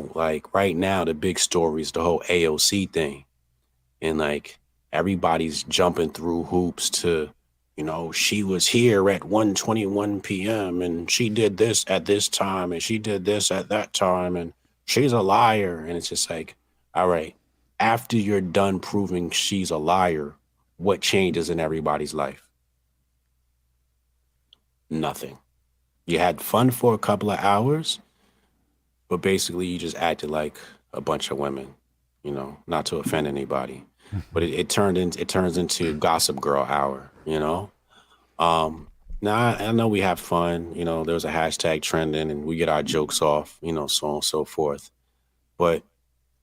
like right now, the big story is the whole AOC thing. And like everybody's jumping through hoops to, she was here at 1:21 p.m. and she did this at this time and she did this at that time and she's a liar. And it's just like, all right, after you're done proving she's a liar, what changes in everybody's life? Nothing. You had fun for a couple of hours, but basically you just acted like a bunch of women, not to offend anybody. But it turns into gossip girl hour. Now I know we have fun, there's a hashtag trending and we get our jokes off, so on and so forth. But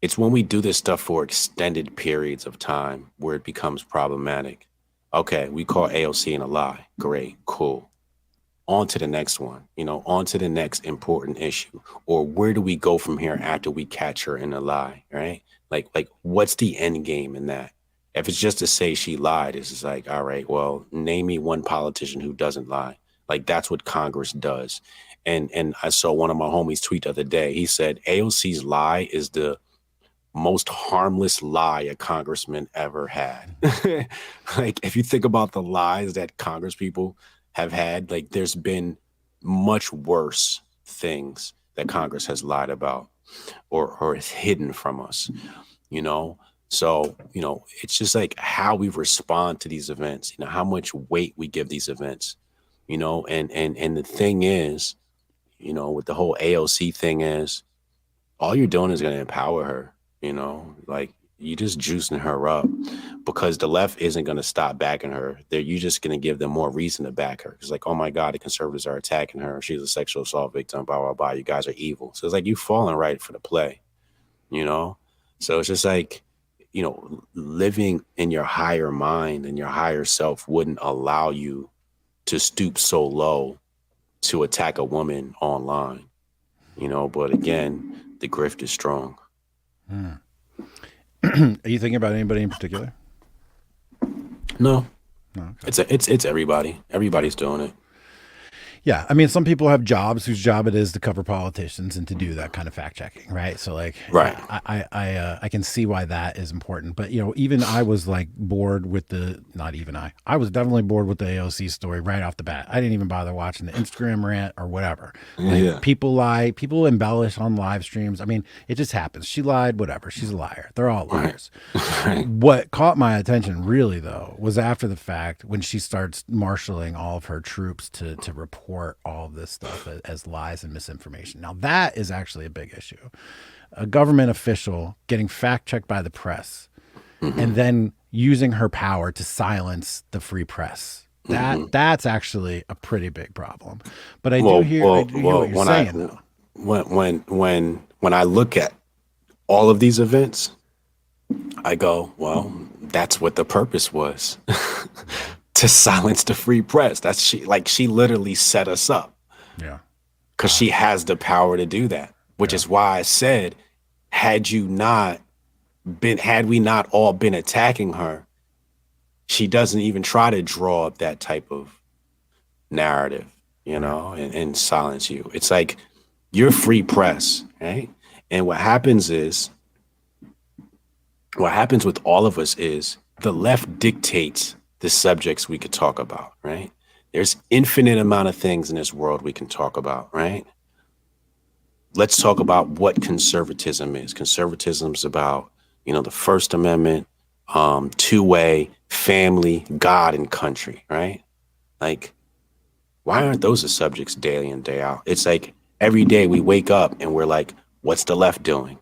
it's when we do this stuff for extended periods of time where it becomes problematic. Okay, we call AOC in a lie. Great, cool. On to the next one, on to the next important issue. Or where do we go from here after we catch her in a lie, right? Like what's the end game in that? If it's just to say she lied, it's just like, all right, well, name me one politician who doesn't lie. Like that's what Congress does. And I saw one of my homies tweet the other day. He said AOC's lie is the most harmless lie a congressman ever had. Like if you think about the lies that Congress people have had, like there's been much worse things that Congress has lied about or is hidden from us, you know? So, it's just like how we respond to these events, how much weight we give these events, and the thing is, with the whole AOC thing is all you're doing is going to empower her, like you just juicing her up because the left isn't going to stop backing her. You're just going to give them more reason to back her. It's like, oh my God, the conservatives are attacking her. She's a sexual assault victim, blah, blah, blah. You guys are evil. So it's like you falling right for the play, So it's just like, living in your higher mind and your higher self wouldn't allow you to stoop so low to attack a woman online, but again, the grift is strong. Hmm. Are you thinking about anybody in particular? No, No. Okay. it's everybody. Everybody's doing it. Yeah, I mean, some people have jobs whose job it is to cover politicians and to do that kind of fact checking, right? So, like, Right. I can see why that is important. But even I was like bored with not even I was definitely bored with the AOC story right off the bat. I didn't even bother watching the Instagram rant or whatever. Like, Yeah. people lie, people embellish on live streams. I mean, it just happens. She lied, whatever. She's a liar. They're all Right. liars. Right. What caught my attention really though was after the fact when she starts marshaling all of her troops to report all of this stuff as lies and misinformation. Now that is actually a big issue. A government official getting fact checked by the press and then using her power to silence the free press. That's actually a pretty big problem. But I do hear what you're saying though. When I look at all of these events, I go, well, that's what the purpose was. To silence the free press. She literally set us up Yeah. because she has the power to do that, which Yeah. is why I said, had we not all been attacking her, she doesn't even try to draw up that type of narrative, Right. and silence you. It's like you're free press, right? And what happens with all of us is the left dictates the subjects we could talk about, right? There's infinite amount of things in this world we can talk about, right? Let's talk about what conservatism is. Conservatism's about, the First Amendment, two-way, family, God, and country, right? Like, why aren't those the subjects daily and day out? It's like every day we wake up and we're like, what's the left doing?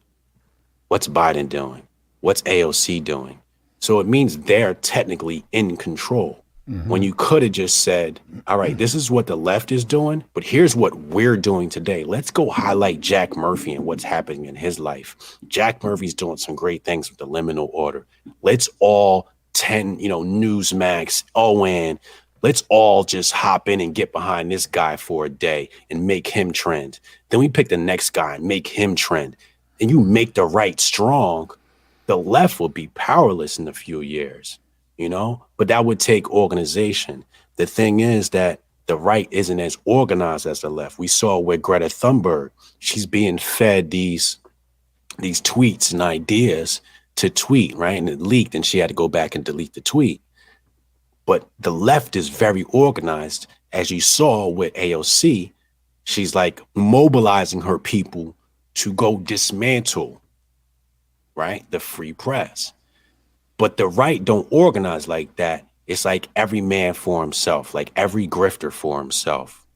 What's Biden doing? What's AOC doing? So it means they're technically in control. When you could have just said, all right, this is what the left is doing, but here's what we're doing today. Let's go highlight Jack Murphy and what's happening in his life. Jack Murphy's doing some great things with the Liminal Order. Let's all 10, Newsmax, OAN, let's all just hop in and get behind this guy for a day and make him trend. Then we pick the next guy and make him trend. And you make the right strong, the left will be powerless in a few years, but that would take organization. The thing is that the right isn't as organized as the left. We saw with Greta Thunberg, she's being fed these these tweets and ideas to tweet, right? And it leaked, and she had to go back and delete the tweet. But the left is very organized, as you saw with AOC. She's like mobilizing her people to go dismantle, right, the free press. But the right don't organize like that. It's like every man for himself, like every grifter for himself.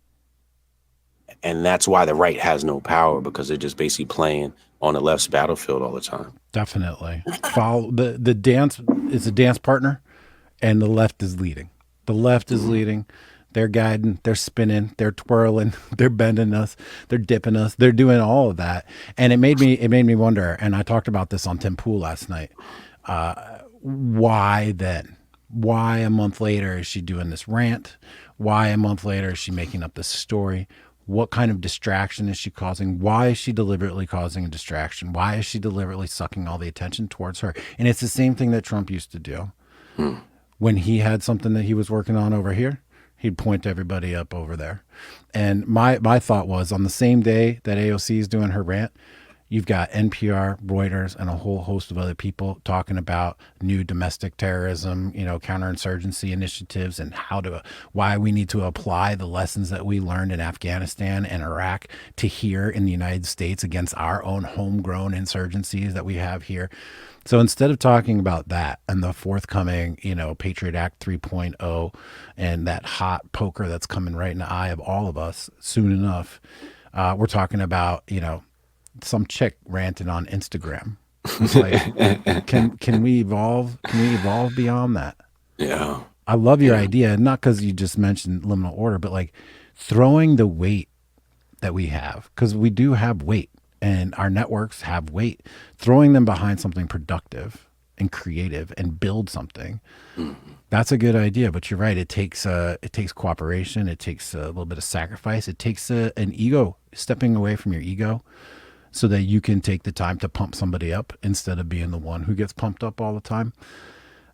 And that's why the right has no power, because they're just basically playing on the left's battlefield all the time. Definitely. Follow the dance is a dance partner, and the left is leading. The left is leading. They're guiding, they're spinning, they're twirling, they're bending us, they're dipping us, they're doing all of that. And it made me wonder, and I talked about this on Tim Pool last night. Why then? Why a month later is she doing this rant? Why a month later is she making up this story? What kind of distraction is she causing? Why is she deliberately causing a distraction? Why is she deliberately sucking all the attention towards her? And it's the same thing that Trump used to do. When he had something that he was working on over here, he'd point everybody up over there. And my thought was, on the same day that AOC is doing her rant, you've got NPR, Reuters, and a whole host of other people talking about new domestic terrorism, counterinsurgency initiatives, and why we need to apply the lessons that we learned in Afghanistan and Iraq to here in the United States against our own homegrown insurgencies that we have here. So instead of talking about that and the forthcoming, Patriot Act 3.0 and that hot poker that's coming right in the eye of all of us soon enough, we're talking about, some chick ranting on Instagram. It's like, can we evolve? Can we evolve beyond that? Yeah. I love your idea, not because you just mentioned liminal order, but like throwing the weight that we have, because we do have weight and our networks have weight, throwing them behind something productive and creative and build something. That's a good idea, but you're right. It takes cooperation. It takes a little bit of sacrifice. It takes an ego, stepping away from your ego, so that you can take the time to pump somebody up instead of being the one who gets pumped up all the time.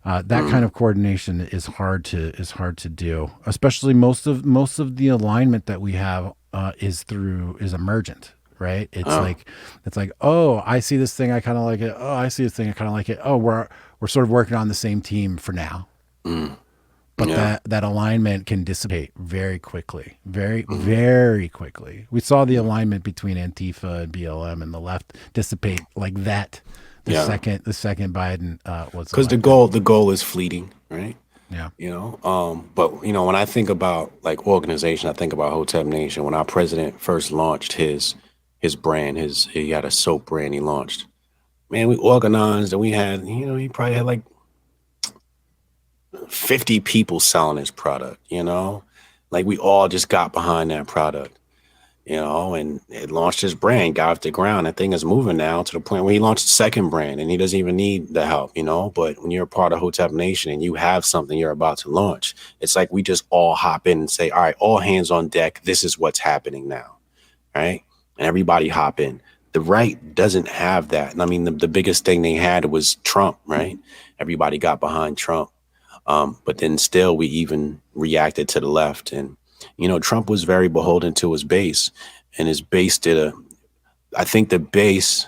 That kind of coordination is hard to do. Especially most of the alignment that we have is emergent, right? It's like, oh, I see this thing, I kind of like it. Oh, I see this thing, I kind of like it. Oh, we're sort of working on the same team for now. But that alignment can dissipate very quickly, very quickly. We saw the alignment between Antifa and BLM and the left dissipate like that. The second Biden was, because the goal is fleeting, right? Yeah. But when I think about like organization, I think about Hotep Nation. When our president first launched his brand, he had a soap brand he launched. Man, we organized, and we had, he probably had like 50 people selling his product, like we all just got behind that product, and it launched his brand, got off the ground. That thing is moving now to the point where he launched a second brand and he doesn't even need the help, but when you're a part of Hotep Nation and you have something you're about to launch, it's like we just all hop in and say, all right, all hands on deck. This is what's happening now. Right. And everybody hop in. The right doesn't have that. And I mean, the biggest thing they had was Trump, right? Everybody got behind Trump. But then still we even reacted to the left. And, Trump was very beholden to his base, and his base I think the base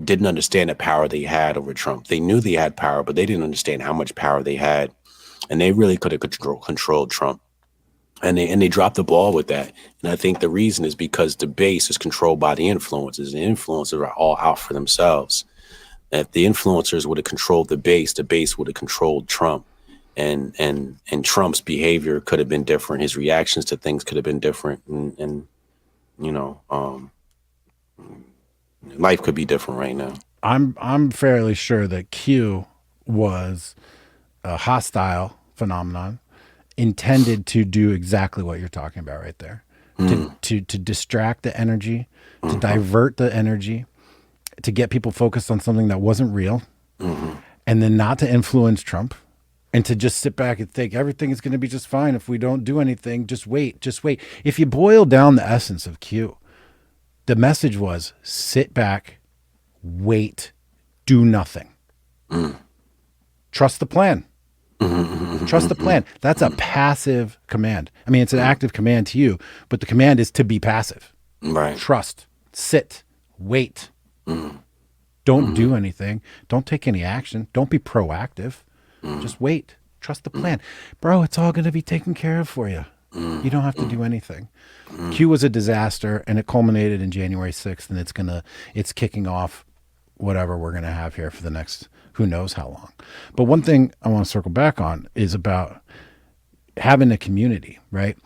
didn't understand the power they had over Trump. They knew they had power, but they didn't understand how much power they had. And they really could have controlled Trump. And they dropped the ball with that. And I think the reason is because the base is controlled by the influencers. The influencers are all out for themselves. And if the influencers would have controlled the base would have controlled Trump. And Trump's behavior could have been different. His reactions to things could have been different. And life could be different right now. I'm fairly sure that Q was a hostile phenomenon intended to do exactly what you're talking about right there. To distract the energy, to divert the energy, to get people focused on something that wasn't real, and then not to influence Trump, and to just sit back and think everything is going to be just fine if we don't do anything. Just wait. If you boil down the essence of Q, the message was sit back, wait, do nothing. Trust the plan. Trust the plan. That's a passive command. I mean, it's an active command to you, but the command is to be passive. Right. Trust, sit, wait, Don't do anything. Don't take any action. Don't be proactive. Just wait. Trust the plan. Bro, it's all going to be taken care of for you. You don't have to do anything. Q was a disaster, and it culminated in January 6th, and it's kicking off whatever we're going to have here for the next who knows how long. But one thing I want to circle back on is about having a community, right?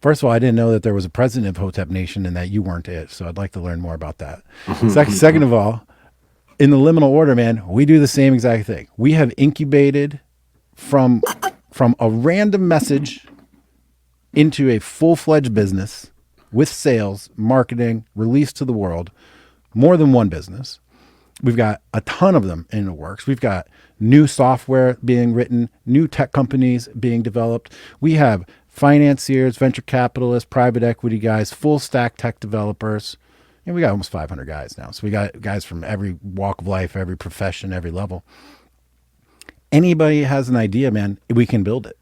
First of all, I didn't know that there was a president of Hotep Nation and that you weren't it. So I'd like to learn more about that. Second of all, in the Liminal Order, man, we do the same exact thing. We have incubated from a random message into a full-fledged business with sales, marketing, release to the world, more than one business. We've got a ton of them in the works. We've got new software being written, new tech companies being developed. We have financiers, venture capitalists, private equity guys, full stack tech developers. And we got almost 500 guys now. So we got guys from every walk of life, every profession, every level. Anybody has an idea, man, we can build it.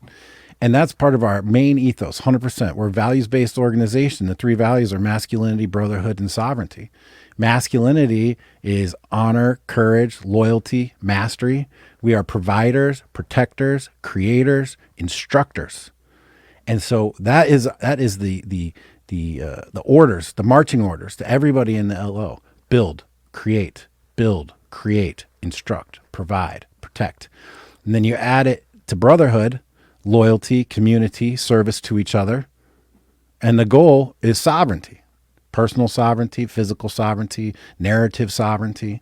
And that's part of our main ethos, 100%. We're a values-based organization. The 3 values are masculinity, brotherhood, and sovereignty. Masculinity is honor, courage, loyalty, mastery. We are providers, protectors, creators, instructors. And so that is the orders, the marching orders to everybody in the LO. Build, create, instruct, provide, protect. And then you add it to brotherhood, loyalty, community, service to each other. And the goal is sovereignty, personal sovereignty, physical sovereignty, narrative sovereignty.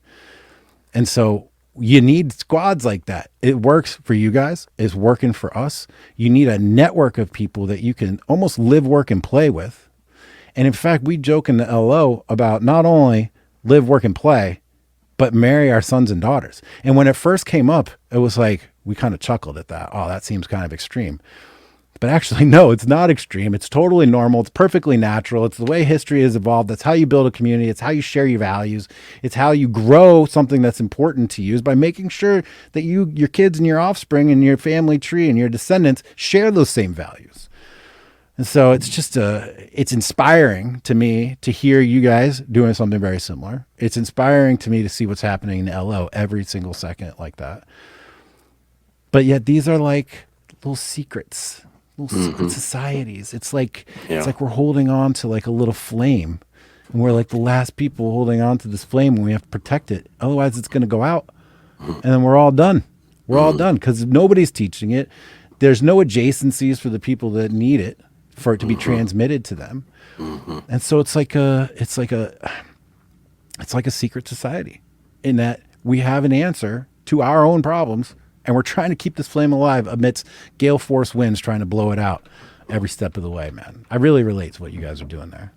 And so you need squads like that. It works for you guys. It's working for us. You need a network of people that you can almost live, work, and play with. And in fact, we joke in the LO about not only live, work, and play, but marry our sons and daughters. And when it first came up, it was like, we kind of chuckled at that. Oh, that seems kind of extreme. But actually, no, it's not extreme. It's totally normal. It's perfectly natural. It's the way history has evolved. That's how you build a community. It's how you share your values. It's how you grow something that's important to you, is by making sure that your kids and your offspring and your family tree and your descendants share those same values. And so it's just it's inspiring to me to hear you guys doing something very similar. It's inspiring to me to see what's happening in LO every single second like that. But yet these are like little secrets, secret societies. It's like we're holding on to like a little flame, and we're like the last people holding on to this flame, and we have to protect it. Otherwise it's going to go out, and then we're all done. We're all done because nobody's teaching it. There's no adjacencies for the people that need it for it to be transmitted to them. And so it's like a secret society in that we have an answer to our own problems, and we're trying to keep this flame alive amidst gale force winds trying to blow it out every step of the way, man. I really relate to what you guys are doing there.